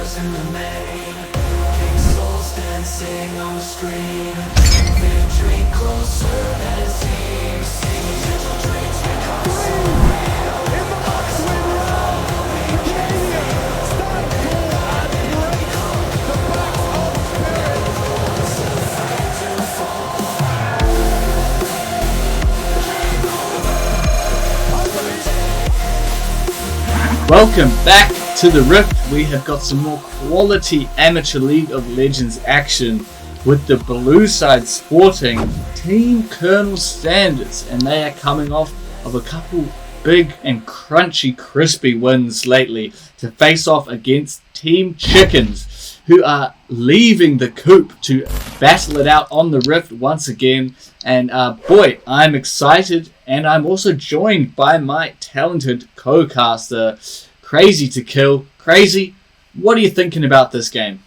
stars in the main. Pixels dancing on the screen. Victory closer than it seems. Singing gentle dreams become so real. Hearts around the weekend field. I've been breaking the back of spirit. Once afraid to fall. Welcome back to the Rift. We have got some more quality amateur League of Legends action with the blue side sporting Team Colonel Standouts, and they are coming off of a couple big and crunchy crispy wins lately to face off against Team Chickens, who are leaving the coop to battle it out on the Rift once again. And boy, I'm excited, and I'm also joined by my talented co-caster, Crazy to Kill. Crazy, what are you thinking about this game?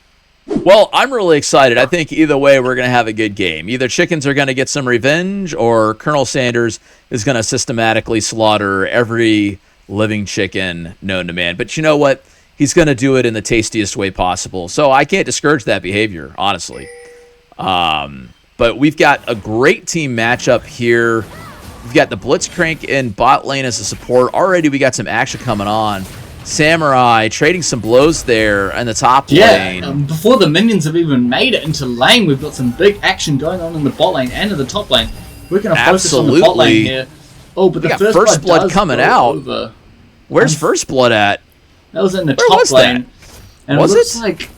Well, I'm really excited. I think either way we're going to have a good game. Either Chickens are going to get some revenge, or Colonel Sanders is going to systematically slaughter every living chicken known to man. But you know what? He's going to do it in the tastiest way possible. So I can't discourage that behavior, honestly. But we've got a great team matchup here. We've got the Blitzcrank in bot lane as a support. Already we got some action coming on. Samurai trading some blows there in the top lane. Before the minions have even made it into lane, we've got some big action going on in the bot lane and in the top lane. We're going to focus on the bot lane here. Oh, but the first blood coming out. Over. Where's first blood at? That was in the top lane. And was it?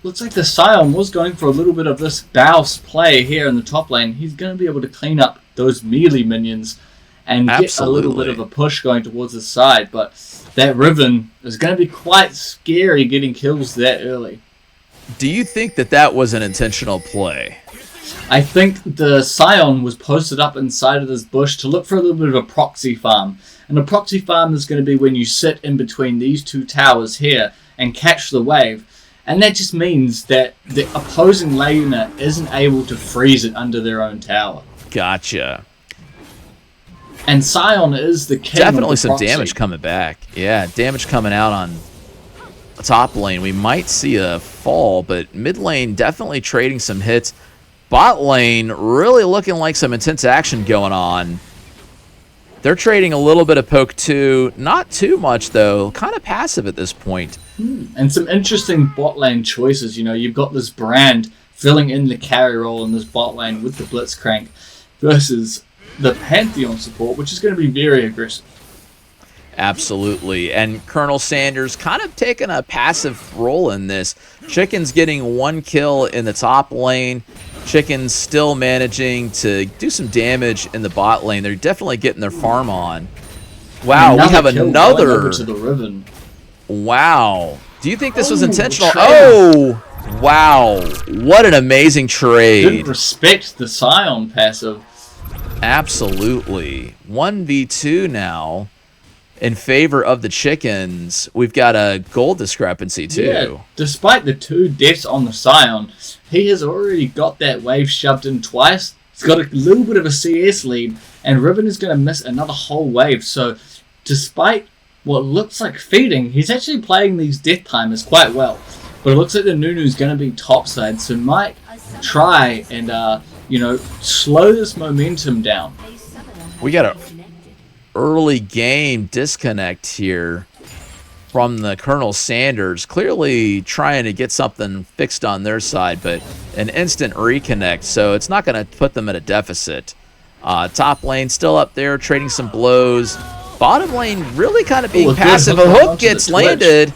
Looks like the Sion was going for a little bit of this bounce play here in the top lane. He's going to be able to clean up those melee minions and get a little bit of a push going towards the side. But that Riven is going to be quite scary getting kills that early. Do you think that was an intentional play? I think the Sion was posted up inside of this bush to look for a little bit of a proxy farm. And a proxy farm is going to be when you sit in between these two towers here and catch the wave. And that just means that the opposing laner isn't able to freeze it under their own tower. Gotcha. And Sion is the king. Definitely of the some proxy. damage coming back. Yeah, damage coming out on the top lane. We might see a fall, but mid lane definitely trading some hits. Bot lane really looking like some intense action going on. They're trading a little bit of poke too. Not too much, though. Kind of passive at this point. And some interesting bot lane choices. You know, you've got this Brand filling in the carry role in this bot lane with the Blitzcrank versus the Pantheon support, which is going to be very aggressive. Absolutely. And Colonel Sanders kind of taking a passive role in this. Chicken's getting one kill in the top lane. Chicken's still managing to do some damage in the bot lane. They're definitely getting their farm on. Wow, we have another. Over to the Riven. Wow. Do you think this was intentional? Oh, wow. What an amazing trade. Didn't respect the Sion passive. Absolutely. 1v2 now in favor of the Chickens. We've got a gold discrepancy too. Yeah, despite the 2 deaths on the Sion, he has already got that wave shoved in twice. He's got a little bit of a CS lead, and Riven is going to miss another whole wave. So despite what looks like feeding, he's actually playing these death timers quite well. But it looks like the Nunu's going to be topside, so might try and slow this momentum down. We got an early game disconnect here from the Colonel Sanders. Clearly trying to get something fixed on their side, but an instant reconnect, so it's not going to put them at a deficit. Top lane still up there, trading some blows. Bottom lane really kind of being passive. A hook gets landed.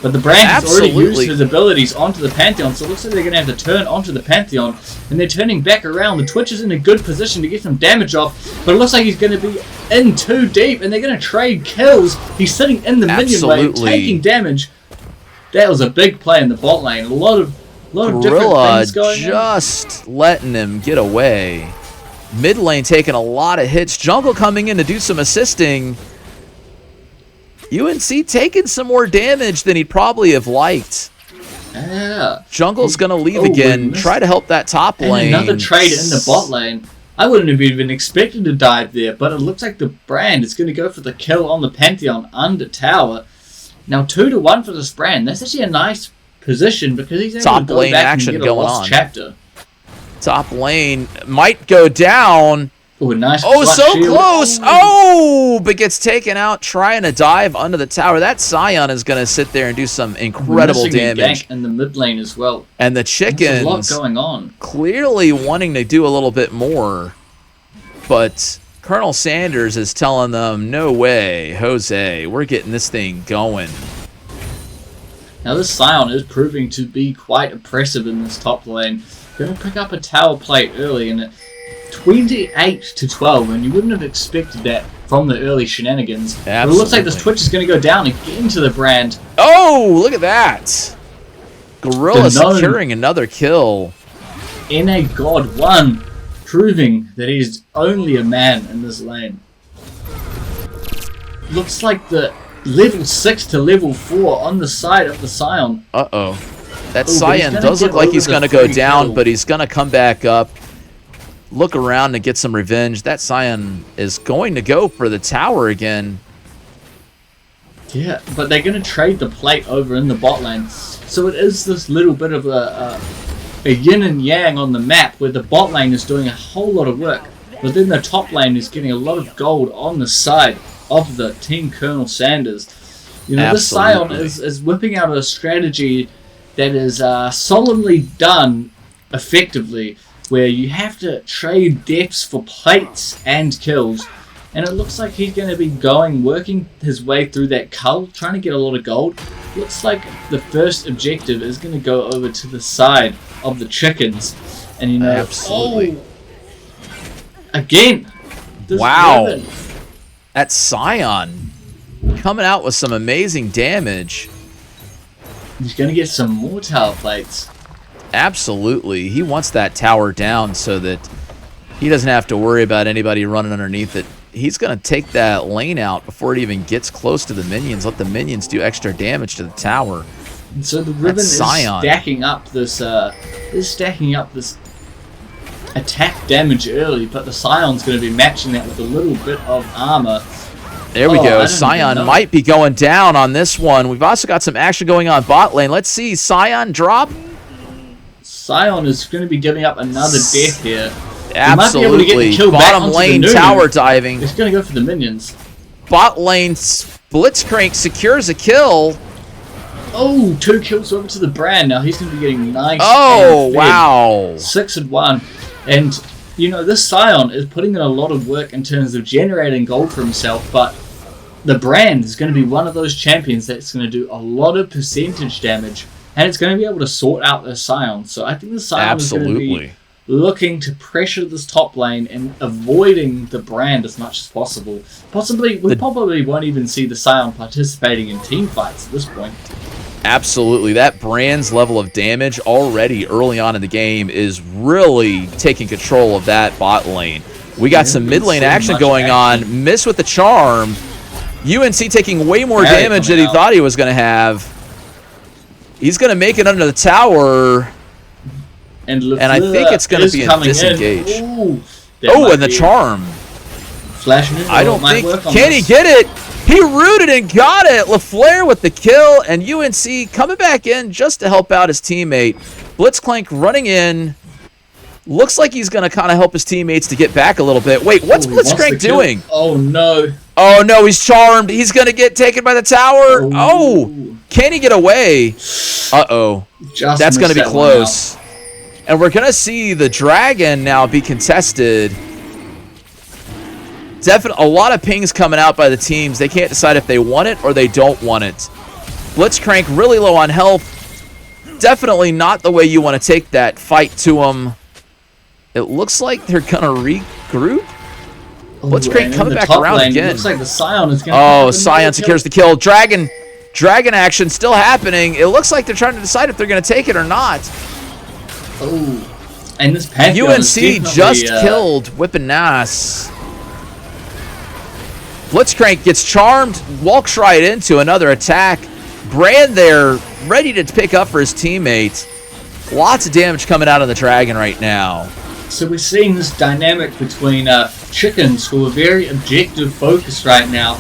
But the Brand has already used his abilities onto the Pantheon, so it looks like they're going to have to turn onto the Pantheon, and they're turning back around. The Twitch is in a good position to get some damage off, but it looks like he's going to be in too deep, and they're going to trade kills. He's sitting in the minion wave, taking damage. That was a big play in the bot lane. A lot of different things going on. Just letting him get away. Mid lane taking a lot of hits. Jungle coming in to do some assisting. UNC taking some more damage than he'd probably have liked. Yeah. Jungle's going to leave again. Try to help that top lane. Another trade in the bot lane. I wouldn't have even expected to dive there, but it looks like the Brand is going to go for the kill on the Pantheon under tower. Now 2-1 for this brand. That's actually a nice position because he's able Top to go lane back action and get a going lost on. chapter. Top lane might go down. Oh, nice. Oh, clutch so shield. close. Oh, but gets taken out trying to dive under the tower. That Sion is going to sit there and do some incredible Missing a damage. gank in the mid lane as well. And the There's a lot chickens going on. clearly wanting to do a little bit more. But Colonel Sanders is telling them, no way, Jose, we're getting this thing going. Now this Sion is proving to be quite oppressive in this top lane. Going to pick up a tower plate early and 28-12, and you wouldn't have expected that from the early shenanigans. Absolutely. But it looks like this Twitch is going to go down again to the brand. Oh, look at that. Gorilla The gnome. securing another kill. NA God 1, proving that he's only a man in this lane. Looks like the level 6 to level 4 on the side of the Sion. Uh-oh. That Oh, but he's Sion gonna does get look like over he's the going to go free down, kill. but he's going to come back up. Look around and get some revenge. That Sion is going to go for the tower again. Yeah, but they're going to trade the plate over in the bot lane. So it is this little bit of a yin and yang on the map where the bot lane is doing a whole lot of work, but then the top lane is getting a lot of gold on the side of the Team Colonel Sanders. You know, this Sion Absolutely. is whipping out a strategy that is solemnly done effectively, where you have to trade deaths for plates and kills. And it looks like he's going to be working his way through that cull, trying to get a lot of gold. Looks like the first objective is going to go over to the side of the chickens. And you know, Absolutely. Again! This Wow. ribbon. That Sion coming out with some amazing damage. He's going to get some more tower plates. Absolutely. He wants that tower down so that he doesn't have to worry about anybody running underneath it. He's going to take that lane out before it even gets close to the minions. Let the minions do extra damage to the tower. And so the ribbon is Sion. stacking up this attack damage early, but the Sion's going to be matching that with a little bit of armor. There we Oh, I go. don't even Sion know. might be going down on this one. We've also got some action going on bot lane. Let's see. Sion drop. Sion is going to be giving up another death here. might be able to get the Absolutely. kill back Bottom onto the lane Nunu. tower diving. He's going to go for the minions. Bot lane Blitzcrank secures a kill. Oh, 2 kills over to the brand. Now he's going to be getting nice. Oh, and fed. wow. 6-1. And, you know, this Sion is putting in a lot of work in terms of generating gold for himself, but the brand is going to be one of those champions that's going to do a lot of percentage damage, and it's going to be able to sort out the Sion. So I think the Sion is going to be Absolutely. looking to pressure this top lane and avoiding the brand as much as possible. We probably won't even see the Sion participating in team fights at this point. Absolutely. That brand's level of damage already early on in the game is really taking control of that bot lane. We got some mid lane so action much going action. on. Miss with the charm. UNC taking way more Barry damage than coming he out. thought he was going to have. He's going to make it under the tower. And I think it's gonna be a disengage. Ooh, that Oh, might and the be charm. Flash move. I don't might think. work on Can he this. get it? He rooted and got it. LaFleur with the kill, and UNC coming back in just to help out his teammate. Blitzcrank running in. Looks like he's going to kind of help his teammates to get back a little bit. Wait, what's Oh, he wants the Blitzcrank kill. doing? Oh no. Oh, no, he's charmed. He's going to get taken by the tower. Oh. Oh, can he get away? Uh-oh. Just That's going to missed be that one out. close. And we're going to see the dragon now be contested. Definitely a lot of pings coming out by the teams. They can't decide if they want it or they don't want it. Blitzcrank really low on health. Definitely not the way you want to take that fight to him. It looks like they're going to regroup. Oh, Blitzcrank and in coming the back top around lane, again. Looks like the Sion is going to. Oh, Sion secures the kill. Dragon action still happening. It looks like they're trying to decide if they're going to take it or not. Oh, and this Pantheon is UNC definitely, just killed Whippin' Nass. Blitzcrank gets charmed, walks right into another attack. Brand there, ready to pick up for his teammates. Lots of damage coming out of the Dragon right now. So we're seeing this dynamic between chickens who are very objective focused right now,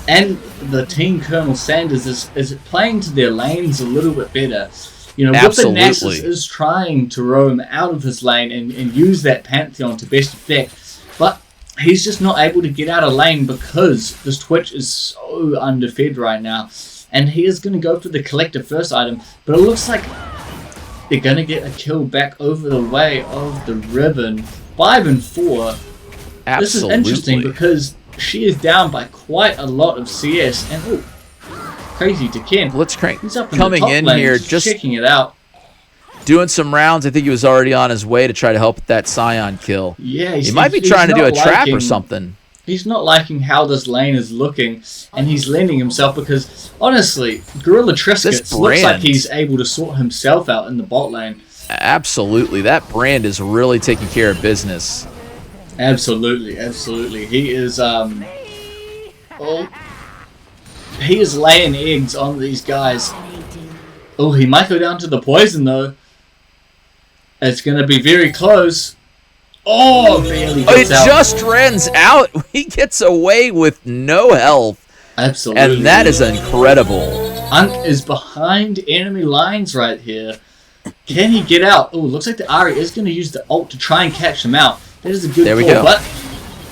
and the team Colonel Sanders is playing to their lanes a little bit better. You know, Whippet Nexus is trying to roam out of his lane and use that Pantheon to best effect, but he's just not able to get out of lane because this Twitch is so underfed right now. And he is going to go for the collective first item, but it looks like they're going to get a kill back over the way of the Ribbon. 5 and 4. Absolutely. This is interesting because she is down by quite a lot of CS. And crazy to Ken. Blitzcrank He's up in coming the top in lane, here, just checking it out. Doing some rounds. I think he was already on his way to try to help with that Sion kill. Yeah, he might be trying to do a trap or something. He's not liking how this lane is looking, and he's lending himself because, honestly, GorillaTrisket looks like he's able to sort himself out in the bot lane. Absolutely. That brand is really taking care of business. Absolutely, absolutely. He is, he is laying eggs on these guys. Oh, he might go down to the poison, though. It's going to be very close. Oh, barely gets out. It just runs out. He gets away with no health. Absolutely. And that is incredible. Unk is behind enemy lines right here. Can he get out? Oh, looks like the Ari is going to use the ult to try and catch him out. That is a good there we call, go. but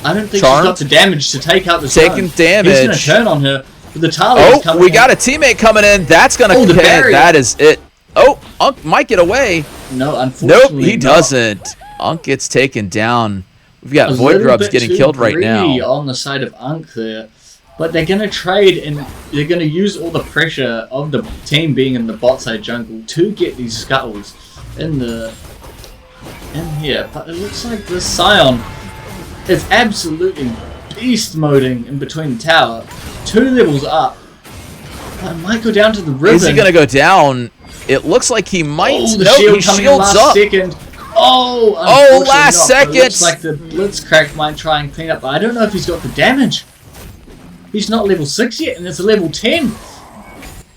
I don't think she's got the damage to take out the Taking damage. He's going to turn on her. The Talia is coming we in. got a teammate coming in. That's going to hit. That is it. Oh, Unk might get away. No, unfortunately Nope, he doesn't. Unk gets taken down. We've got Void Grubs getting killed right now. On the side of Unk there. But they're going to trade and they're going to use all the pressure of the team being in the bot side jungle to get these scuttles in here. But it looks like the Sion is absolutely beast moding in between the tower. 2 levels up. But it might go down to the Ribbon. Is he going to go down? It looks like he might. Oh, the nope, shield he coming shields last up. second. Oh, last not. second. It looks like the Blitzcrank might try and clean up, but I don't know if he's got the damage. He's not level 6 yet, and it's a level 10.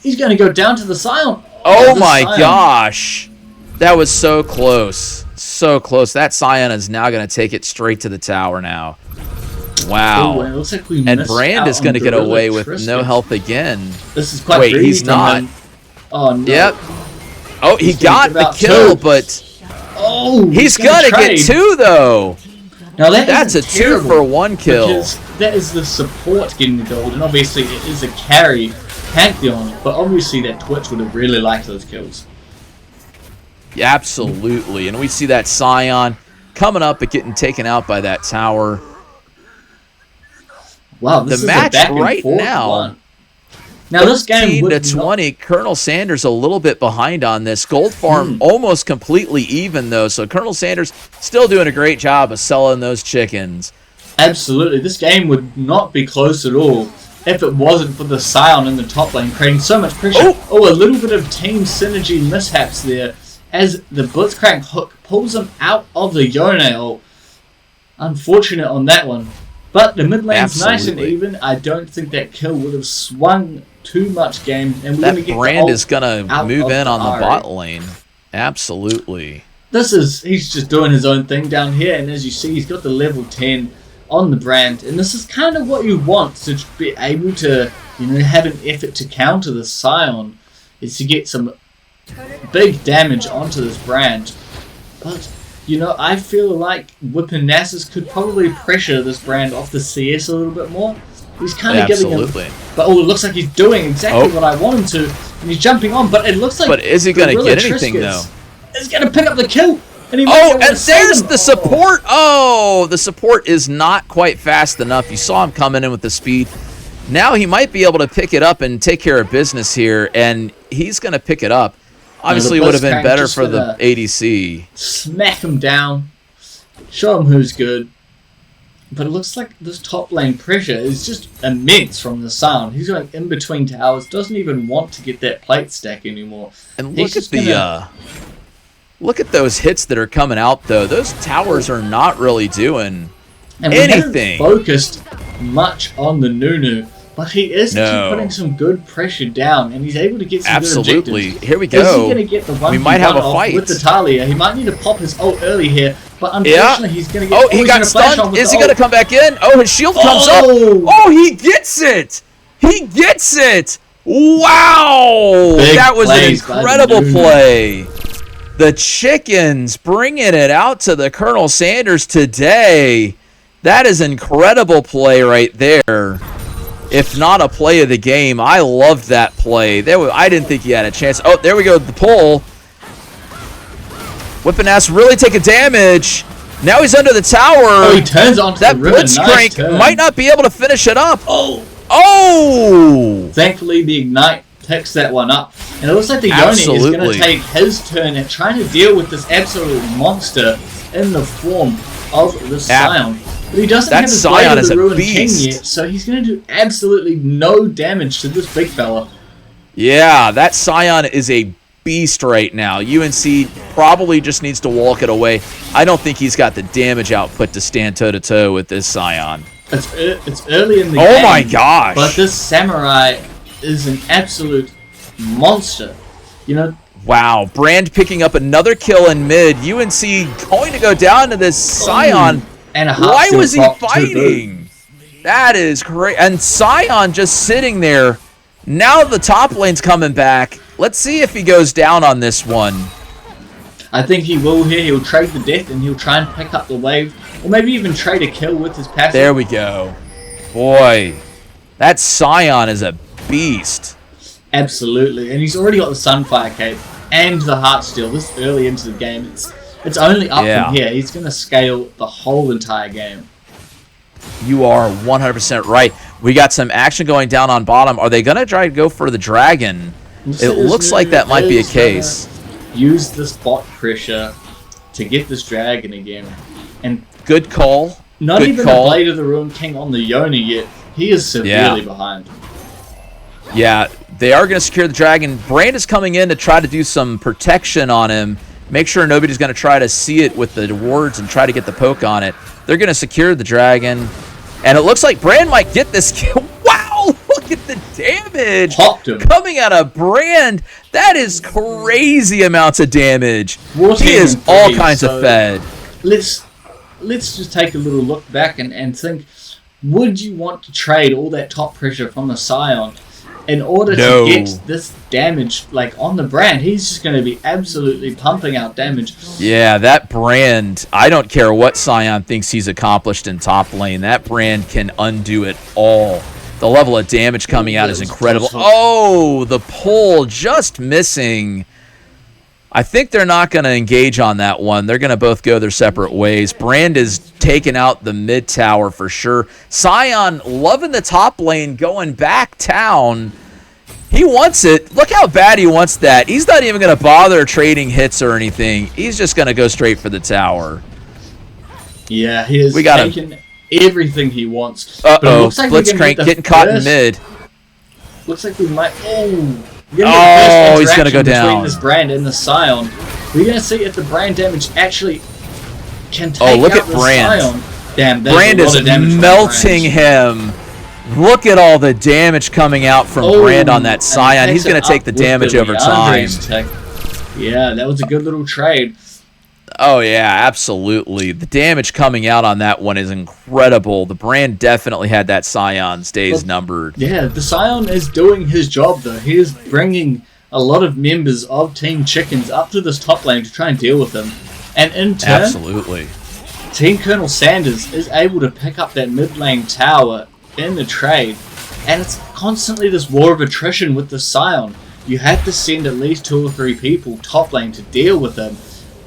He's going to go down to the Sion. Oh my gosh. That was so close. So close. That Sion is now going to take it straight to the tower now. Wow. Oh, and it looks like we and missed Brand out is going to on get away with GorillaTrisket. no health again. This is quite Wait, greedy he's from not. him. Oh, no. Yep. Oh, he He's gonna got give the out kill, 2. but Oh, he's going to trade. get 2, though. Now That's a 2 for 1 kill. Because that is the support getting the gold, and obviously it is a carry Pantheon, but obviously that Twitch would have really liked those kills. Yeah, absolutely. And we see that Sion coming up but getting taken out by that tower. Wow, this The is match a back and right forth now. one. Now this game 13 would to not- 20. Colonel Sanders a little bit behind on this. Gold farm almost completely even though. So Colonel Sanders still doing a great job of selling those chickens. Absolutely, this game would not be close at all if it wasn't for the Sion in the top lane creating so much pressure. Oh, a little bit of team synergy mishaps there as the Blitzcrank hook pulls him out of the Yone. Unfortunate on that one. But the mid lane's nice and even. I don't think that kill would have swung too much game. And we're That gonna get Brand the is going to out move of in the on the Ari. bot lane. Absolutely. He's just doing his own thing down here, and as you see, he's got the level 10 on the Brand, and this is kind of what you want to be able to, have an effort to counter the Sion, is to get some big damage onto this Brand. But, I feel like Whippin' Nasus could probably pressure this Brand off the CS a little bit more. He's kind of giving him, but it looks like he's doing exactly what I want him to, and he's jumping on, but it looks like But is he going to get anything, though? He's going to pick up the kill. And and there's the support. Oh, the support is not quite fast enough. You saw him coming in with the speed. Now he might be able to pick it up and take care of business here, and he's going to pick it up. Obviously, it would have been better for the ADC. Smack him down. Show him who's good. But it looks like this top lane pressure is just immense from the Sion. He's going in between towers. Doesn't even want to get that plate stack anymore. And look at the... Look at those hits that are coming out, though. Those towers are not really doing anything. We haven't focused much on the Nunu, but he is putting some good pressure down, and he's able to get some good objectives. Here we go. Is he going to get the one We might have a fight with the Talia? He might need to pop his ult early here, but unfortunately he's going to get... he got stunned. Is he going to come back in? Oh, his shield comes up. Oh, he gets it. He gets it! Wow! Big That was an plays by the incredible Noonan. play. The chickens bringing it out to the Colonel Sanders today. That is incredible play right there. If not a play of the game, I loved that play. I didn't think he had a chance. Oh, there we go, the pull. Whipping ass really taking damage. Now he's under the tower. Oh, he turns onto That the ribbon. blitzcrank Turn. might not be able to finish it up. Oh! Oh! Thankfully, the Ignite picks that one up. And it looks like the Yoni is going Absolutely. to take his turn at trying to deal with this absolute monster in the form of the Sion. But he doesn't That have his Sion Blade of is the a Ruined King beast. yet, so he's going to do absolutely no damage to this big fella. Yeah, that Sion is a beast right now. UNC probably just needs to walk it away. I don't think he's got the damage output to stand toe-to-toe with this Sion. It's early in the Oh game. my gosh. But this Samurai is an absolute monster. You know, Wow, Brand picking up another kill in mid. UNC going to go down to this Sion. and a Why Heartsteel was he prop to boot. fighting? That is great. And Sion just sitting there. Now the top lane's coming back. Let's see if he goes down on this one. I think he will here. He'll trade the death and he'll try and pick up the wave. Or maybe even trade a kill with his passive. There we go. Boy, that Sion is a beast. Absolutely. And he's already got the Sunfire Cape and the Heartsteel this early into the game. It's only up Yeah. from here. He's going to scale the whole entire game. You are 100% right. We got some action going down on bottom. Are they going to try to go for the dragon? It looks like that might be a case. Use this bot pressure to get this dragon again. And Good call. not Good even call. the Blade of the Ruined King on the Yoni yet. He is severely behind. Yeah, they are going to secure the dragon. Brand is coming in to try to do some protection on him. Make sure nobody's going to try to see it with the wards and try to get the poke on it. They're going to secure the dragon. And it looks like Brand might get this kill. Wow, look at the damage Popped him. coming out of Brand. That is crazy amounts of damage. Water He is and all freeze, kinds so of fed. Let's just take a little look back and think, would you want to trade all that top pressure from the Sion in order No. to get this damage like on the Brand? He's just going to be absolutely pumping out damage. Yeah, that Brand, I don't care what Sion thinks he's accomplished in top lane. That Brand can undo it all. The level of damage coming out is incredible. Oh, the pull just missing. I think they're not going to engage on that one. They're going to both go their separate ways. Brand is taking out the mid tower for sure. Sion loving the top lane, going back town. He wants it. Look how bad he wants that. He's not even going to bother trading hits or anything. He's just going to go straight for the tower. Yeah, he is We got him. taking everything he wants. But it Uh-oh, looks like we're gonna Blitzcrank get the getting caught in first- mid. Looks like we might. Oh, Oh, he's gonna go between down. this Brand and the Sion. We're gonna see if the Brand damage actually can take Oh, look out at the Brand. Sion. Damn, there's Brand a lot is of damage from melting Brand. him. Look at all the damage coming out from Oh, Brand on that and Sion. he He's takes going it to take up the with damage the over time. Leandre's tech. Yeah, that was a good little trade. Oh, yeah, absolutely. The damage coming out on that one is incredible. The Brand definitely had that Sion's days numbered. Yeah, the Sion is doing his job though. He is bringing a lot of members of Team Chickens up to this top lane to try and deal with him. And in turn, Absolutely. Team Colonel Sanders is able to pick up that mid lane tower in the trade. And it's constantly this war of attrition with the Sion. You have to send at least 2 or 3 people top lane to deal with him.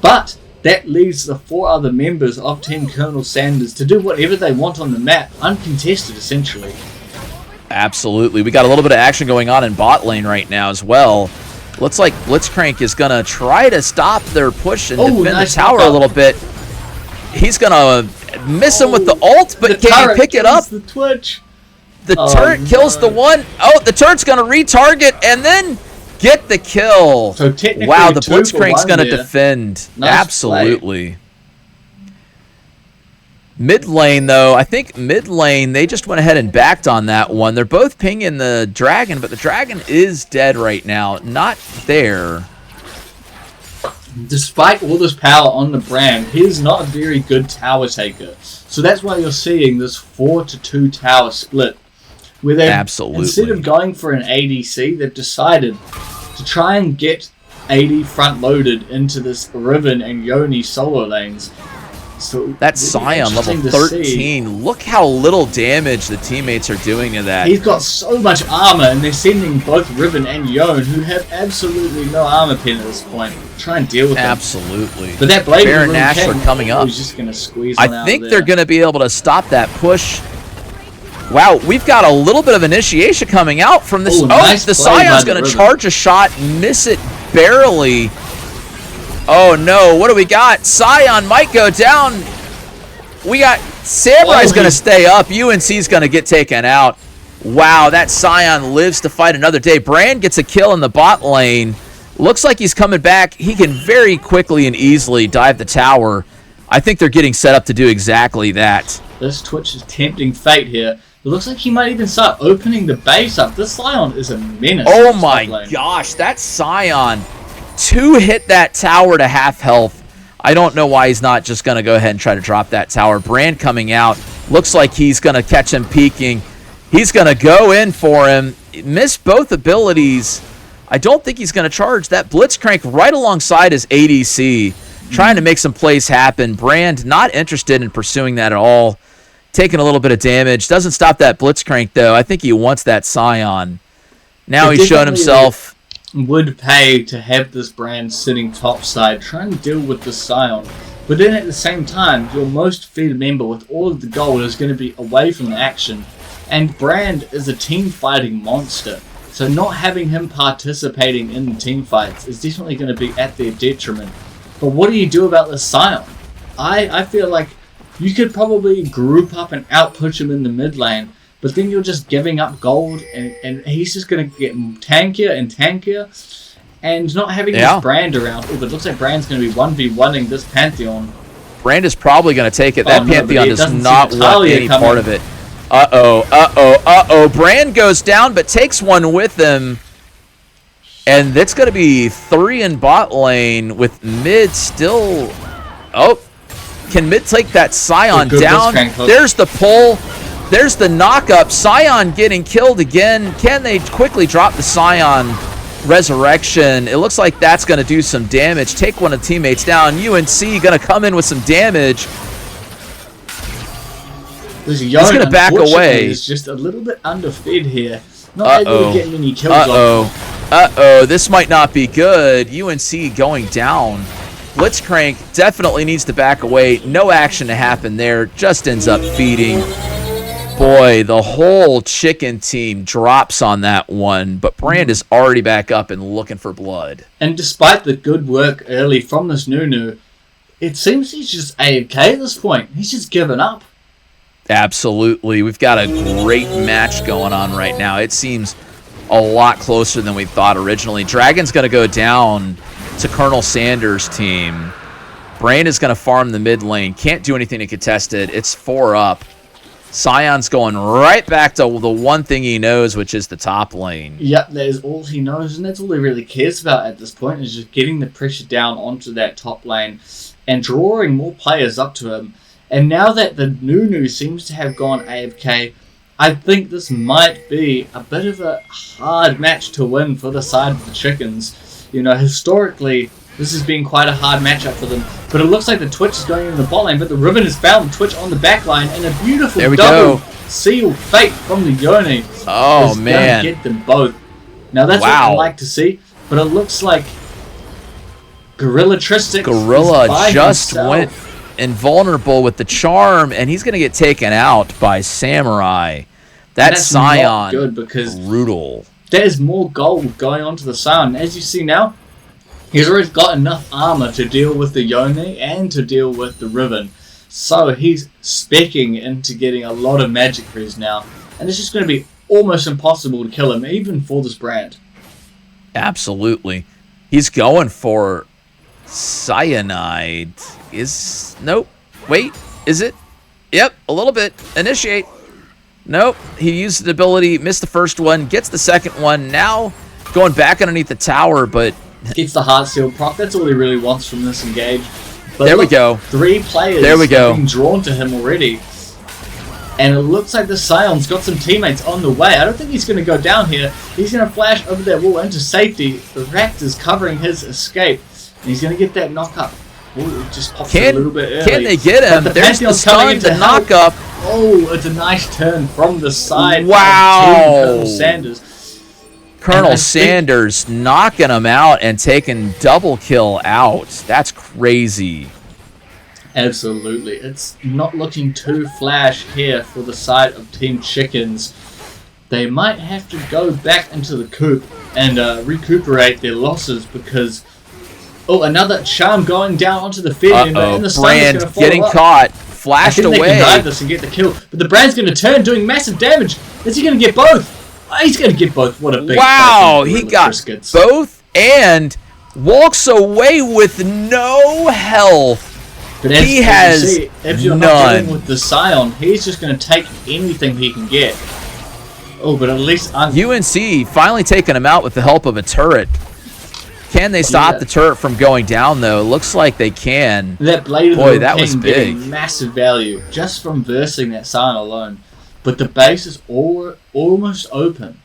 But that leaves the 4 other members of Team Colonel Sanders to do whatever they want on the map, uncontested essentially. Absolutely. We got a little bit of action going on in bot lane right now as well. Looks like Blitzcrank is going to try to stop their push and defend nice the tower a knock-up. little bit. He's going to miss him with the ult, but The can he turret pick it kills up? The Twitch. The Oh, turret kills the no. one. Oh, the turret's going to retarget and then get the kill. So technically wow, the 2 for Blitzcrank's 1 going to there. defend. Nice Absolutely. Mid lane, though, I think mid lane, they just went ahead and backed on that one. They're both pinging the dragon, but the dragon is dead right now. Not there. Despite all this power on the Brand, he's not a very good tower taker. So that's why you're seeing this 4-2 tower split. where they Absolutely. instead of going for an ADC, they've decided to try and get AD front loaded into this Riven and Yoni solo lanes. So That Sion level 13. Look how little damage the teammates are doing to that. He's got so much armor, and they're sending both Riven and Yon, who have absolutely no armor pin at this point. Try and deal with them. Absolutely. But that Blade Baron Nashor coming up. He's just gonna squeeze I one out think of they're there. going to be able to stop that push. Wow, we've got a little bit of initiation coming out from this. Ooh, nice the play by Sion's the going to Riven. charge a shot, miss it barely. Oh no, what do we got? Sion might go down. We got Samurai's going to stay up. UNC's going to get taken out. Wow, that Sion lives to fight another day. Brand gets a kill in the bot lane. Looks like he's coming back. He can very quickly and easily dive the tower. I think they're getting set up to do exactly that. This Twitch is tempting fate here. It looks like he might even start opening the base up. This Sion is a menace. Oh in this my top lane. gosh, that Sion. 2 hit that tower to half health. I don't know why he's not just going to go ahead and try to drop that tower. Brand coming out. Looks like he's going to catch him peeking. He's going to go in for him. Missed both abilities. I don't think he's going to charge. That Blitzcrank right alongside his ADC. Trying to make some plays happen. Brand not interested in pursuing that at all. Taking a little bit of damage. Doesn't stop that Blitzcrank, though. I think he wants that Sion. Now he's shown himself. Would pay to have this Brand sitting topside, trying to deal with the Sion. But then at the same time, your most fed member with all of the gold is going to be away from the action. And Brand is a team fighting monster. So not having him participating in the team fights is definitely going to be at their detriment. But what do you do about the Sion? I feel like you could probably group up and outpush him in the mid lane, but then you're just giving up gold, and he's just going to get tankier and tankier, and not having this Brand around. Oh, but it looks like Brand's going to be 1v1ing this Pantheon. Brand is probably going to take it. That Pantheon does not want Talia any coming. part of it. Uh-oh. Brand goes down, but takes one with him. And that's going to be 3 in bot lane with mid still. Oh, can mid take that Sion down? There's the pull. There's the knock-up. Sion getting killed again. Can they quickly drop the Sion resurrection? It looks like that's going to do some damage. Take one of the teammates down. UNC going to come in with some damage. He's going to back away. He's just a little bit underfed here. Not able to get many kills Uh-oh. This might not be good. UNC going down. Blitzcrank definitely needs to back away. No action to happen there. Just ends up feeding. Boy, the whole chicken team drops on that one. But Brand is already back up and looking for blood. And despite the good work early from this Nunu, it seems he's just AFK at this point. He's just given up. Absolutely. We've got a great match going on right now. It seems a lot closer than we thought originally. Dragon's going to go down to Colonel Sanders' team. Brand is going to farm the mid lane. Can't do anything to contest it. It's 4 up. Sion's going right back to the one thing he knows, which is the top lane. Yep, that is all he knows, and that's all he really cares about at this point, is just getting the pressure down onto that top lane and drawing more players up to him. And now that the Nunu seems to have gone AFK, I think this might be a bit of a hard match to win for the side of the Chickens. You know, historically, this has been quite a hard matchup for them. But it looks like the Twitch is going in the bot lane, but the Riven has found Twitch on the back line, and a beautiful double seal fate from the Yoni. Oh, man. Gonna get them both. Now, that's what I like to see, but it looks like GorillaTrisket Gorilla just went invulnerable with the charm, and he's going to get taken out by Samurai. That's Sion. Not good because brutal. There's more gold going onto the Sion. As you see now, he's already got enough armor to deal with the Yoni and to deal with the Riven. So he's specking into getting a lot of magic freeze now. And it's just going to be almost impossible to kill him, even for this Brand. Absolutely. He's going for Cyanide. Nope. Wait. Is it? Yep. A little bit. Initiate. Nope. He used the ability, missed the first one, gets the second one. Now going back underneath the tower, but gets the heart seal proc. That's all he really wants from this engage. But there look, we go. 3 players there we go. have been drawn to him already. And it looks like the Sion's got some teammates on the way. I don't think he's going to go down here. He's going to flash over that wall into safety. The Raptor's covering his escape. And he's going to get that knock up. Ooh, it just pops a little bit early. Can they get him? There's the stun, the knock up. Oh, it's a nice turn from the side. Wow. Of Colonel Sanders. Colonel Sanders knocking him out and taking double kill out. That's crazy. Absolutely. It's not looking too flash here for the side of Team Chickens. They might have to go back into the coop and recuperate their losses because... Oh, another charm going down onto the field. And the Brand getting caught. Flashed away. They can dive this and get the kill. But the Brand's going to turn, doing massive damage. Is he going to get both? Oh, he's going to get both. What a big... Wow, he got both and walks away with no health. But he has if you're not dealing with the Sion, he's just going to take anything he can get. Oh, but at least... UNC finally taking him out with the help of a turret. Can they stop the turret from going down, though? Looks like they can. That blade of Boy, the that was big. Getting massive value just from versing that Sion alone. But the base is almost open.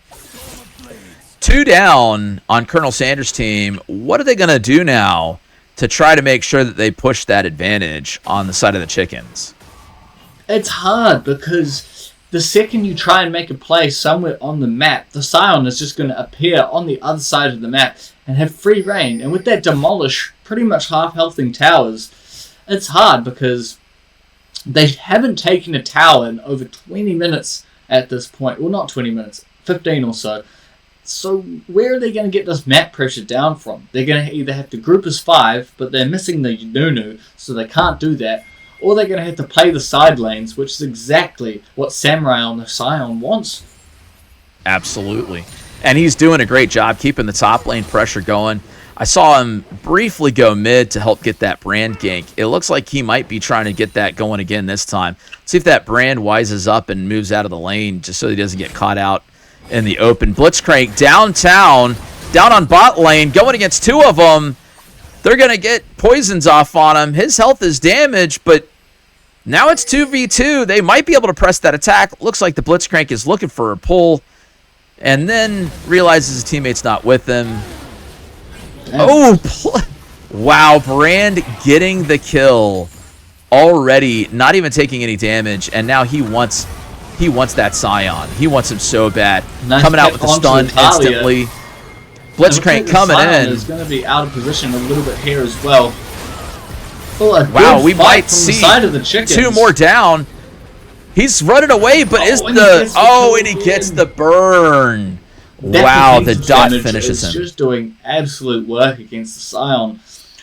2 down on Colonel Sanders' team. What are they going to do now to try to make sure that they push that advantage on the side of the Chickens? It's hard because the second you try and make a play somewhere on the map, the Sion is just going to appear on the other side of the map and have free reign. And with that demolish pretty much half-healthing towers, it's hard because they haven't taken a tower in over 20 minutes at this point. Well, not 20 minutes, 15 or so. So where are they going to get this map pressure down from? They're going to either have to group as 5, but they're missing the Nunu, so they can't do that. Or they're going to have to play the side lanes, which is exactly what Samurai on the Sion wants. Absolutely. And he's doing a great job keeping the top lane pressure going. I saw him briefly go mid to help get that Brand gank. It looks like he might be trying to get that going again this time. See if that Brand wises up and moves out of the lane just so he doesn't get caught out in the open. Blitzcrank downtown, down on bot lane, going against 2 of them. They're going to get poisons off on him. His health is damaged, but now it's 2v2. They might be able to press that attack. Looks like the Blitzcrank is looking for a pull and then realizes his teammate's not with him. Damn. Oh, wow. Brand getting the kill already, not even taking any damage, and now he wants that Sion. He wants him so bad. Nice. Coming out with the stun instantly. Blitzcrank coming in. Is going to be out of position a little bit here as well. Oh, wow, we might see side of the Chickens. 2 more down. He's running away, but and he gets the burn. Wow, the dot finishes him. Just doing absolute work against the Sion.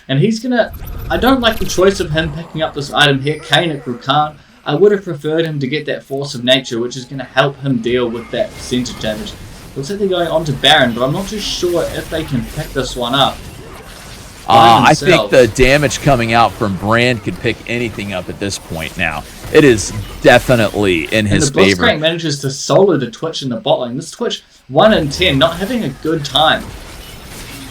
And he's going to... I don't like the choice of him picking up this item here, Kainic Rukan. I would have preferred him to get that Force of Nature, which is going to help him deal with that percentage damage. Looks like they're going on to Baron, but I'm not too sure if they can pick this one up. I think the damage coming out from Brand could pick anything up at this point now. It is definitely in his favor. And the Blitzcrank manages to solo the Twitch in the bot lane. This Twitch, 1 in 10, not having a good time.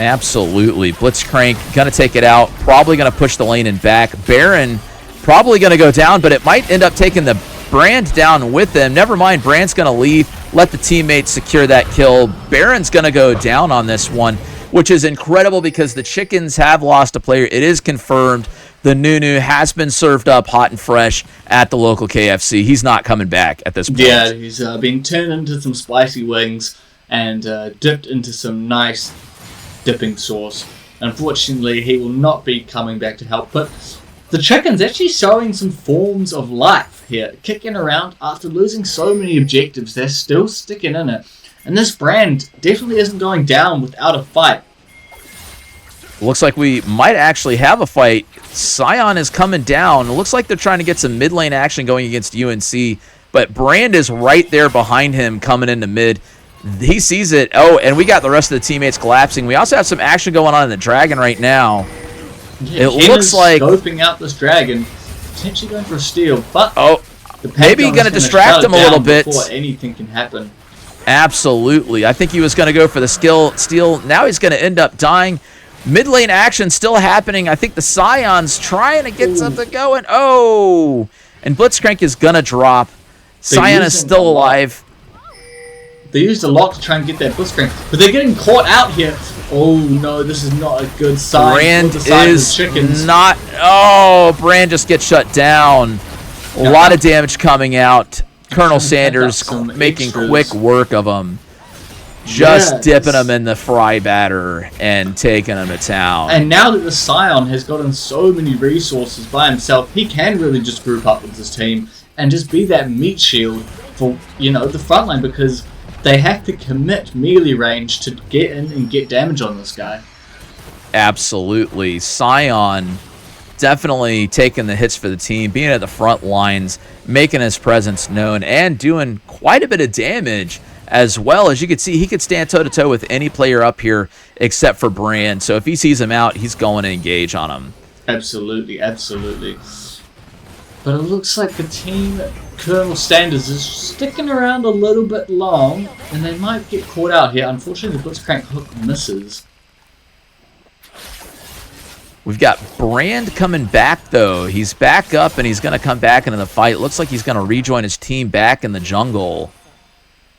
Absolutely. Blitzcrank going to take it out. Probably going to push the lane and back. Baron probably going to go down, but it might end up taking the Brand down with them. Never mind, Brand's going to leave. Let the teammates secure that kill. Baron's going to go down on this one, which is incredible because the Chickens have lost a player. It is confirmed. The Nunu has been served up hot and fresh at the local KFC. He's not coming back at this point. Yeah, he's been turned into some spicy wings and dipped into some nice dipping sauce. Unfortunately, he will not be coming back to help. But the Chickens actually showing some forms of life here. Kicking around after losing so many objectives. They're still sticking in it. And this Brand definitely isn't going down without a fight. Looks like we might actually have a fight. Sion is coming down. It looks like they're trying to get some mid lane action going against UNC. But Brand is right there behind him coming into mid. He sees it. Oh, and we got the rest of the teammates collapsing. We also have some action going on in the Dragon right now. Yeah, it looks like scoping out this Dragon, potentially going for a steal, but maybe going to distract him a little bit before anything can happen. Absolutely. I think he was going to go for the steal. Now he's going to end up dying. Mid lane action still happening. I think the Sion's trying to get something going. Oh, and Blitzcrank is going to drop. Sion is still alive. They used a lot to try and get that blitzcrank, but they're getting caught out here. Oh no, this is not a good sign. Brand for the side of the is chickens. not. Oh, Brand just gets shut down. A lot of damage coming out. Colonel Sanders making quick work of him. Just dipping him in the fry batter and taking him to town. And now that the Sion has gotten so many resources by himself, he can really just group up with his team and just be that meat shield for, you know, the front line, because they have to commit melee range to get in and get damage on this guy. Absolutely. Sion definitely taking the hits for the team, being at the front lines, making his presence known, and doing quite a bit of damage as well. As you can see, he could stand toe-to-toe with any player up here except for Brand. So if he sees him out, he's going to engage on him. Absolutely, absolutely. But it looks like the team, Colonel Sanders, is sticking around a little bit long, and they might get caught out here. Unfortunately, the Blitzcrank hook misses. We've got Brand coming back, though. He's back up, and he's going to come back into the fight. Looks like he's going to rejoin his team back in the jungle.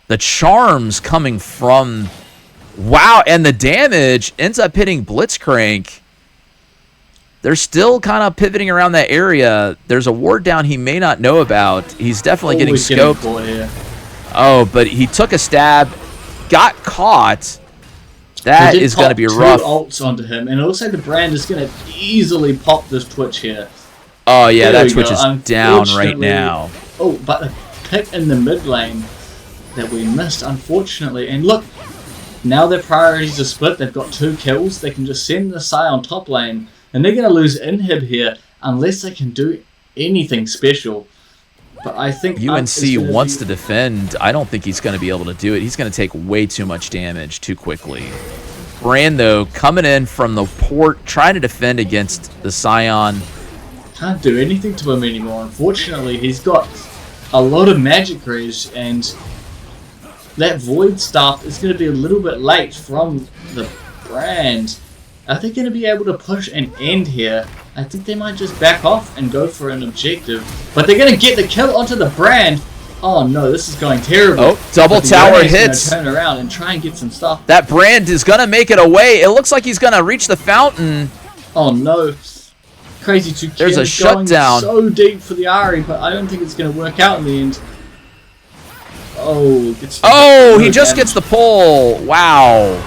The charms coming from... Wow, and the damage ends up hitting Blitzcrank. They're still kind of pivoting around that area. There's a ward down he may not know about. He's definitely getting scoped. Here. Oh, but he took a stab, got caught. That is going to be rough. Two ults onto him, and it looks like the Brand is going to easily pop this Twitch here. Oh, yeah, that Twitch is down right now. Oh, but a pick in the mid lane that we missed, unfortunately. And look, now their priorities are split. They've got 2 kills. They can just send the Sion top lane, and they're going to lose inhib here unless they can do anything special. But I think UNC wants to defend. I don't think he's going to be able to do it. He's going to take way too much damage too quickly. Brand, though, coming in from the port, trying to defend against the Sion. Can't do anything to him anymore. Unfortunately, he's got a lot of magic res, and that Void Staff is going to be a little bit late from the Brand. Are they going to be able to push an end here? I think they might just back off and go for an objective. But they're going to get the kill onto the Brand. Oh no, this is going terrible. Oh, double tower hits. Turn around and try and get some stuff. That Brand is going to make it away. It looks like he's going to reach the fountain. Oh no. Crazy 2K. There's a shutdown. So deep for the Ari, but I don't think it's going to work out in the end. Oh, he just gets the pull. Wow.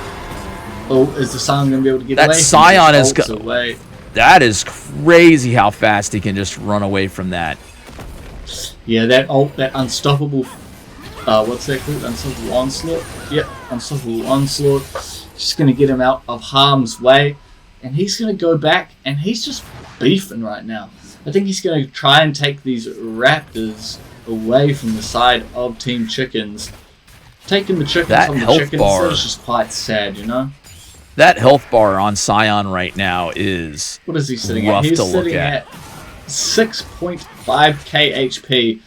Oh, is the Sion going to be able to get that away? Sion is away. That is crazy how fast he can just run away from that. Yeah, that unstoppable. What's that called? Unstoppable onslaught. Yep, unstoppable onslaught. Just going to get him out of harm's way, and he's going to go back, and he's just beefing right now. I think he's going to try and take these raptors away from the side of Team Chickens. Taking the chickens from the chickens is just quite sad, you know. That health bar on Sion right now is what is he sitting rough at? He's to look sitting at. 6.5k HP.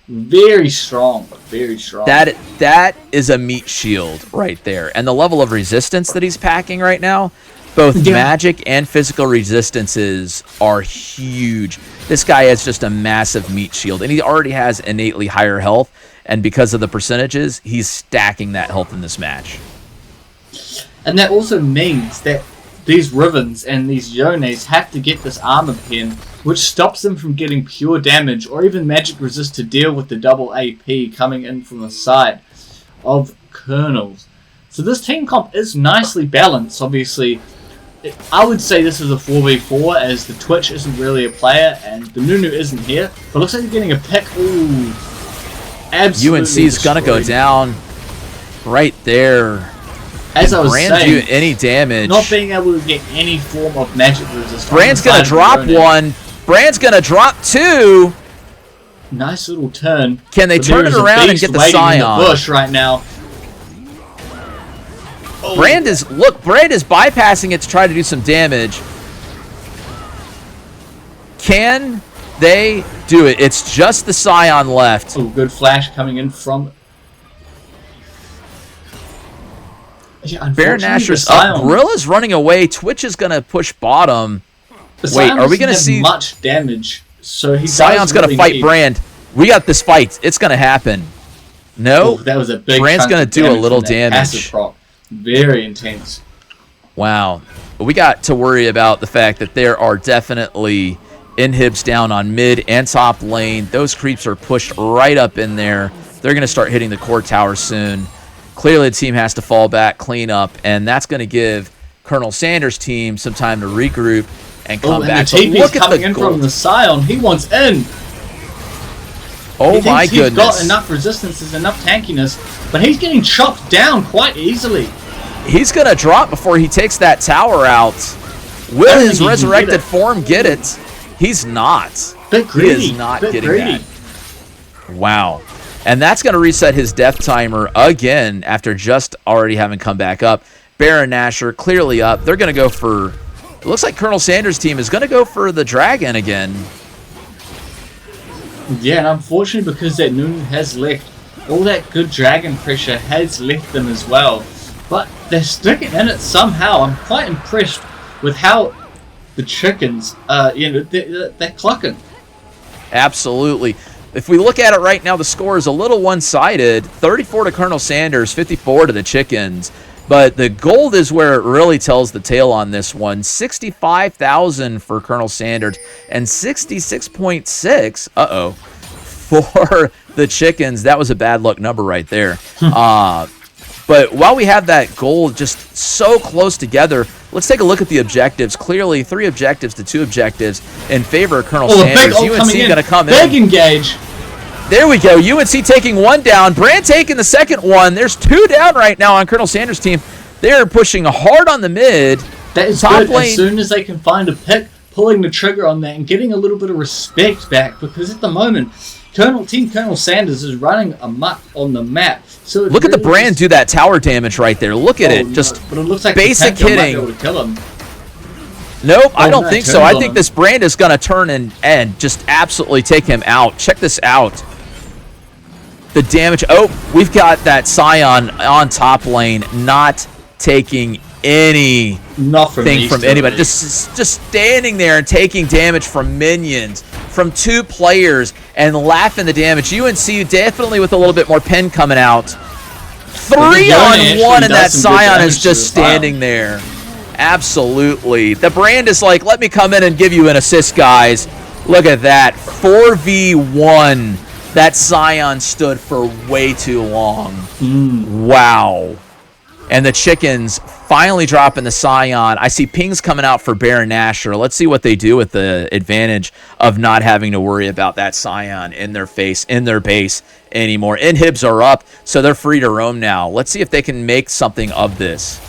Very strong, very strong. That is a meat shield right there. And the level of resistance that he's packing right now, both magic and physical resistances are huge. This guy has just a massive meat shield, and he already has innately higher health. And because of the percentages, he's stacking that health in this match. And that also means that these Rivens and these Yones have to get this armor pen, which stops them from getting pure damage or even magic resist to deal with the double AP coming in from the side of Colonels. So this team comp is nicely balanced, obviously. I would say this is a 4v4 as the Twitch isn't really a player and the Nunu isn't here. But it looks like they're getting a pick. Ooh, absolutely UNC's gonna go down right there. As I was saying, do any damage. Not being able to get any form of magic resistance. Brand's gonna drop one. Brand's gonna drop 2. Nice little turn. Can they turn it around and get the Sion? In the bush right now. Oh. Brand is bypassing it to try to do some damage. Can they do it? It's just the Sion left. Oh, good flash coming in from. Yeah, Baron Asher's up. Gorilla's running away. Twitch is going to push bottom. Wait, are we going to see much damage? So Sion's going to fight Brand. We got this fight. It's going to happen. No. Oh, that was a big Brand's chunk going of to do a damage little from that acid damage. proc. Very intense. Wow. But we got to worry about the fact that there are definitely inhibs down on mid and top lane. Those creeps are pushed right up in there. They're going to start hitting the core tower soon. Clearly, the team has to fall back, clean up, and that's going to give Colonel Sanders' team some time to regroup and come back. The TP's look at coming the in gold. from the Sion. He wants in. Oh my He's goodness. got enough resistance, there's enough tankiness, but he's getting chopped down quite easily. He's going to drop before he takes that tower out. Will don't his think he can resurrected get it. form get it? He's not. Bit greedy. He is not bit getting greedy. that. Wow. And that's going to reset his death timer again after just already having come back up. Baron Nashor clearly up. They're going to go for... It looks like Colonel Sanders' team is going to go for the dragon again. Yeah, and unfortunately because that Noon has left, all that good dragon pressure has left them as well. But they're sticking in it somehow. I'm quite impressed with how the chickens, they're clucking. Absolutely. If we look at it right now, the score is a little one-sided. 34 to Colonel Sanders, 54 to the chickens. But the gold is where it really tells the tale on this one. 65,000 for Colonel Sanders and 66.6, for the chickens. That was a bad luck number right there. But while we have that gold just so close together, let's take a look at the objectives. Clearly, 3 objectives to 2 objectives in favor of Colonel Sanders. UNC going to come Big in. engage. There we go. UNC taking 1 down. Brand taking the second one. There's 2 down right now on Colonel Sanders' team. They're pushing hard on the mid. That is Top good. lane. As soon as they can find a pick, pulling the trigger on that and getting a little bit of respect back, because at the moment, Team Colonel Sanders is running amok on the map. So Look at the Brand do that tower damage right there. Look at it. Just but it looks like basic the Panther might hitting. be able to kill him. Nope, I don't no, think turns so. I on think him. this Brand is going to turn and just absolutely take him out. Check this out. The damage. Oh, we've got that Sion on top lane not taking anything Not from anybody. Just standing there and taking damage from minions, from 2 players, and laughing the damage. UNC definitely with a little bit more pen coming out. 3 on 1, and that Sion is just standing there. Absolutely. The Brand is like, let me come in and give you an assist, guys. Look at that. 4v1. That Sion stood for way too long. Wow. And the chickens finally dropping the Sion. I see pings coming out for Baron Nashor. Let's see what they do with the advantage of not having to worry about that Sion in their face, in their base anymore. Inhibs are up, so they're free to roam now. Let's see if they can make something of this.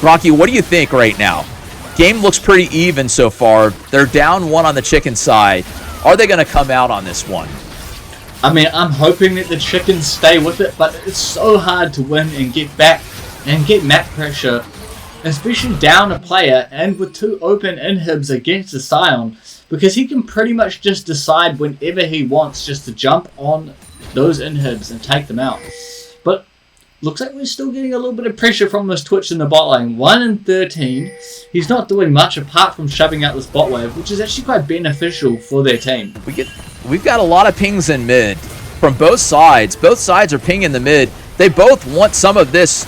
Rocky, what do you think right now? Game looks pretty even so far. They're down 1 on the chicken side. Are they going to come out on this one? I mean, I'm hoping that the chickens stay with it, but it's so hard to win and get back and get map pressure, especially down a player and with 2 open inhibs against the Sion, because he can pretty much just decide whenever he wants just to jump on those inhibs and take them out. But looks like we're still getting a little bit of pressure from this Twitch in the bot lane. 1 in 13. He's not doing much apart from shoving out this bot wave, which is actually quite beneficial for their team. We've got a lot of pings in mid from both sides. Both sides are pinging the mid. They both want some of this.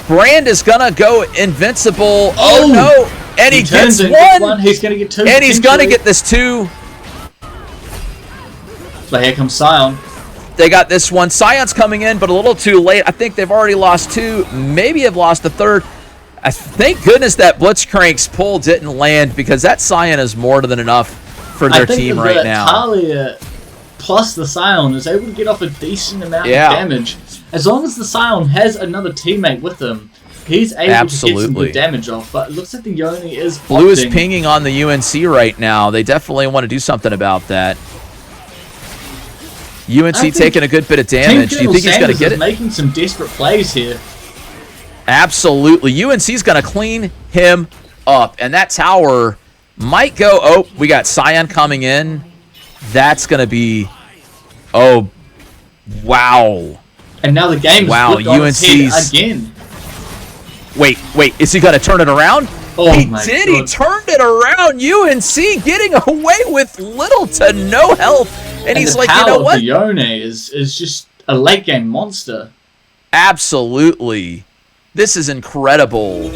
Brand is gonna go invincible. Oh no! And he gets one. He's gonna get 2. And he's gonna get this 2. But here comes Sion. They got this one. Sion's coming in, but a little too late. I think they've already lost 2. Maybe have lost the 3rd. Thank goodness that Blitzcrank's pull didn't land, because that Sion is more than enough for their team right now. Talia plus the Sion is able to get off a decent amount of damage. As long as the Sion has another teammate with him, he's able to get some good damage off. But it looks like the Yoni is Blue is pinging on the UNC right now. They definitely want to do something about that. UNC taking a good bit of damage. Do you think he's going to get it? Making some desperate plays here. Absolutely. UNC's going to clean him up. And that tower might go... Oh, we got Sion coming in. That's going to be... Oh, wow. And now the game is flipped on its head again. Wait. Is he going to turn it around? Oh, he my did. God. He turned it around. UNC getting away with little to no health. And he's the like, power you know what? of the Yone is just a late game monster. Absolutely. This is incredible.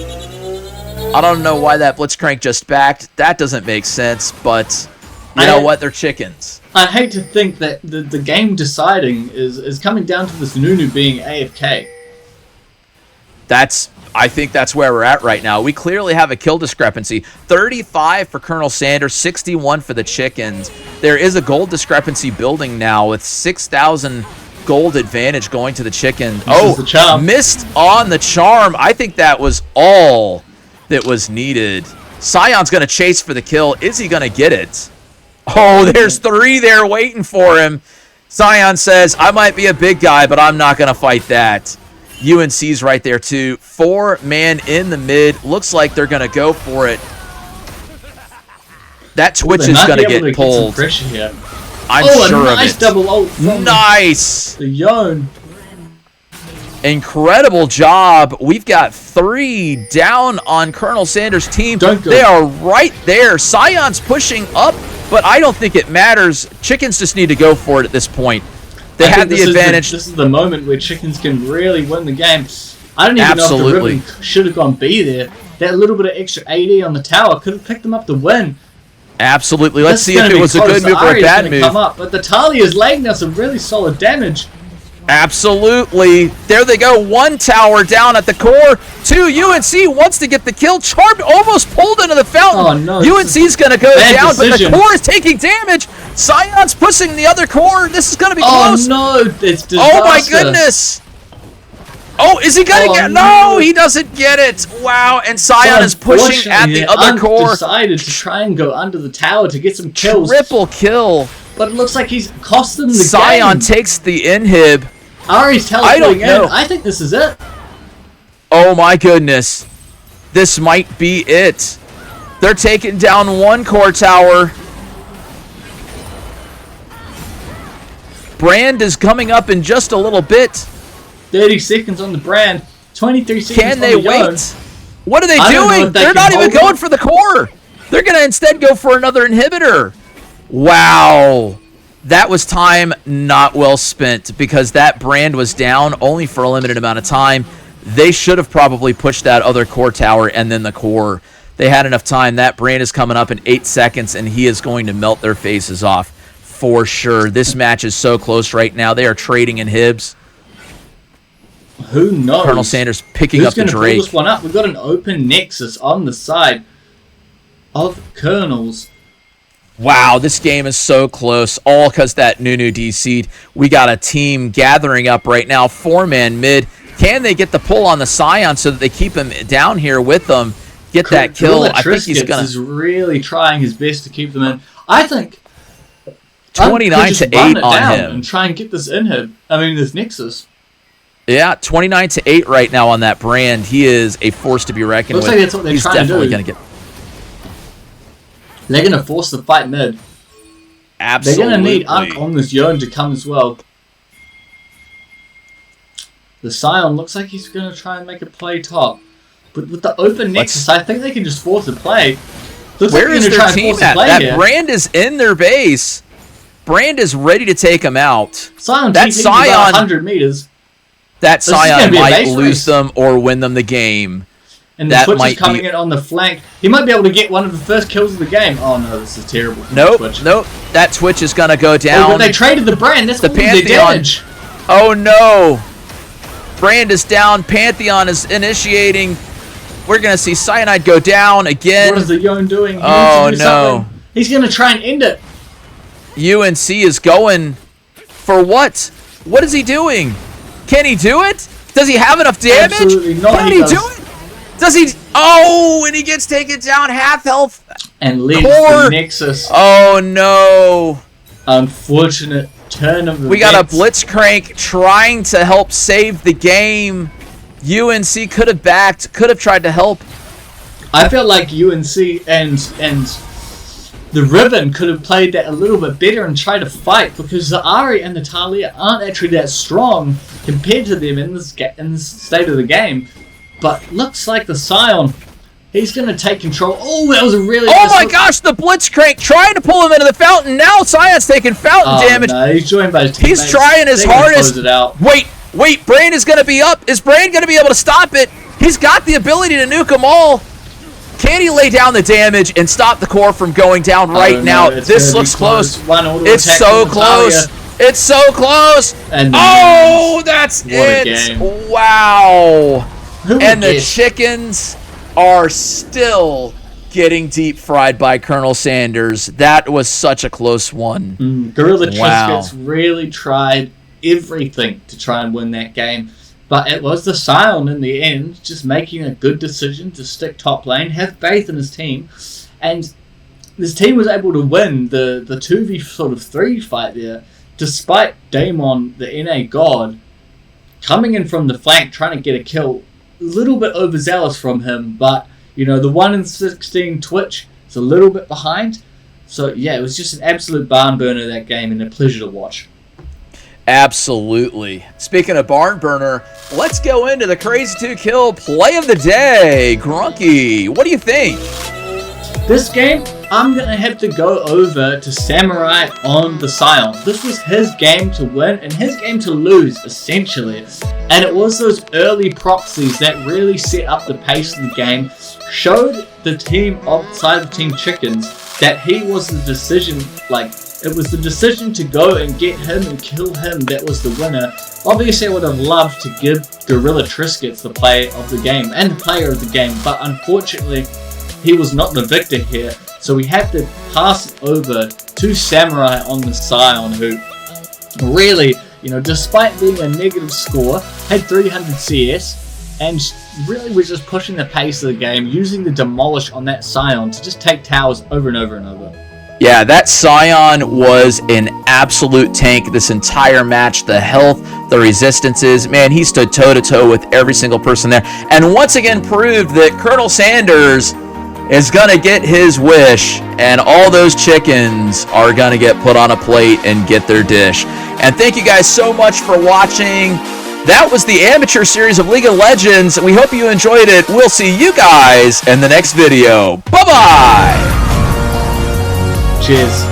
I don't know why that Blitzcrank just backed. That doesn't make sense, but you know what? They're chickens. I hate to think that the game deciding is coming down to this Nunu being AFK. I think that's where we're at right now. We clearly have a kill discrepancy. 35 for Colonel Sanders, 61 for the chickens. There is a gold discrepancy building now with 6,000 gold advantage going to the chicken. Missed on the charm. I think that was all that was needed. Sion's going to chase for the kill. Is he going to get it? Oh, there's 3 there waiting for him. Sion says, I might be a big guy, but I'm not going to fight that. UNC's right there, too. 4-man in the mid. Looks like they're going to go for it. That Twitch is going to get pulled. Here. I'm sure of it. Nice double ult. Nice. The Yone. Incredible job. We've got 3 down on Colonel Sanders' team. They are right there. Sion's pushing up, but I don't think it matters. Chickens just need to go for it at this point. They have the advantage. This is the moment where chickens can really win the game. I don't even know if the Ribbon should have gone B there. That little bit of extra AD on the tower could have picked them up the win. Absolutely. Let's see if it was a good move or a bad move. But the Talia's laying down some really solid damage. Absolutely. There they go. 1 tower down at the core. 2, UNC wants to get the kill. Charmed almost pulled into the fountain. Oh, no. UNC's going to go down, but the core is taking damage. Sion's pushing the other core. This is going to be close. Oh, no. It's disaster. Oh, my goodness. Oh, is he going to get... No, he doesn't get it. Wow, and Sion is pushing at the other core. Decided to try and go under the tower to get some kills. Triple kill. But it looks like he's cost them the Sion game. takes the inhib. Ari's teleporting in. I think this is it. Oh my goodness. This might be it. They're taking down 1 core tower. Brand is coming up in just a little bit. 30 seconds on the Brand. 23 seconds Can they wait? What are they doing? They're not even going for the core. They're going to instead go for another inhibitor. Wow. That was time not well spent because that Brand was down only for a limited amount of time. They should have probably pushed that other core tower and then the core. They had enough time. That Brand is coming up in 8 seconds, and he is going to melt their faces off for sure. This match is so close right now. They are trading inhibs. Who knows? Colonel Sanders picking up the Drake. Who's going to pull this one up? We've got an open Nexus on the side of Colonels. Wow, this game is so close, all because that Nunu DC'd. We got a team gathering up right now, 4-man mid. Can they get the pull on the Sion so that they keep him down here with them? Get that kill. I think he's going to... is really trying his best to keep them in. I think... 29-8 on him. And try and get this this Nexus. Yeah, 29-8 right now on that Brand. He is a force to be reckoned with. Looks like that's what they're he's trying to do. definitely going to get... They're going to force the fight mid. Absolutely. They're going to need Unk on this Yone to come as well. The Sion looks like he's going to try and make a play top. But with the open Nexus, I think they can just force a play. Where is their team at? That Brand is in their base. Brand is ready to take him out. Sion that Sion, about 100 meters. That Sion might lose them or win them the game. And the Twitch is coming in on the flank. He might be able to get one of the first kills of the game. Oh no, this is terrible. Nope. That Twitch is going to go down. Oh, but they traded the Brand. That's the Pantheon. Oh no. Brand is down. Pantheon is initiating. We're going to see Cyanide go down again. What is the Yone doing? Oh no. He's going to try and end it. UNC is going for what? What is he doing? Can he do it? Does he have enough damage? Absolutely not. Can he do it? Does he? Oh, and he gets taken down half health. And leaves the Nexus. Oh no. Unfortunate turn of the We got a Blitzcrank trying to help save the game. UNC could have backed, could have tried to help. I felt like UNC and the Ribbon could have played that a little bit better and tried to fight because the Ari and the Talia aren't actually that strong compared to them in this state of the game. But looks like the Sion He's going to take control. Oh, that was a really... Oh my gosh, the Blitzcrank trying to pull him into the fountain. Now Sion's taking fountain damage. No, he's joined by his teammates. He's trying his hardest. Close it out. Wait, Brain is going to be up. Is Brain going to be able to stop it? He's got the ability to nuke them all. Can he lay down the damage and stop the core from going down right now? This looks close. It's so close. It's so close. And that's what a game. Wow. And the chickens are still getting deep fried by Colonel Sanders. That was such a close one. GorillaTrisket's really tried everything to try and win that game. But it was the Sion in the end, just making a good decision to stick top lane, have faith in his team. And his team was able to win the 2v3 fight there, despite Daemon, the NA god, coming in from the flank, trying to get a kill. A little bit overzealous from him, but, you know, the 1 in 16 Twitch is a little bit behind. So, yeah, it was just an absolute barn burner, that game, and a pleasure to watch. Absolutely. Speaking of barn burner, let's go into the Crazy 2 Kill play of the day. Grunky, what do you think? This game, I'm going to have to go over to Samurai on the Sion. This was his game to win and his game to lose, essentially. And it was those early proxies that really set up the pace of the game, showed the team outside of Team Chickens that he was the decision, it was the decision to go and get him and kill him that was the winner. Obviously, I would have loved to give GorillaTrisket the player of the game and the player of the game, but unfortunately, he was not the victor here. So we have to pass it over to Samurai on the Sion, who really, despite being a negative score, had 300 CS, and really was just pushing the pace of the game, using the demolish on that Sion to just take towers over and over and over. Yeah, that Sion was an absolute tank this entire match. The health, the resistances, man, he stood toe-to-toe with every single person there. And once again proved that Colonel Sanders is going to get his wish, and all those chickens are going to get put on a plate and get their dish. And thank you guys so much for watching. That was the amateur series of League of Legends. We hope you enjoyed it. We'll see you guys in the next video. Bye-bye! Cheers.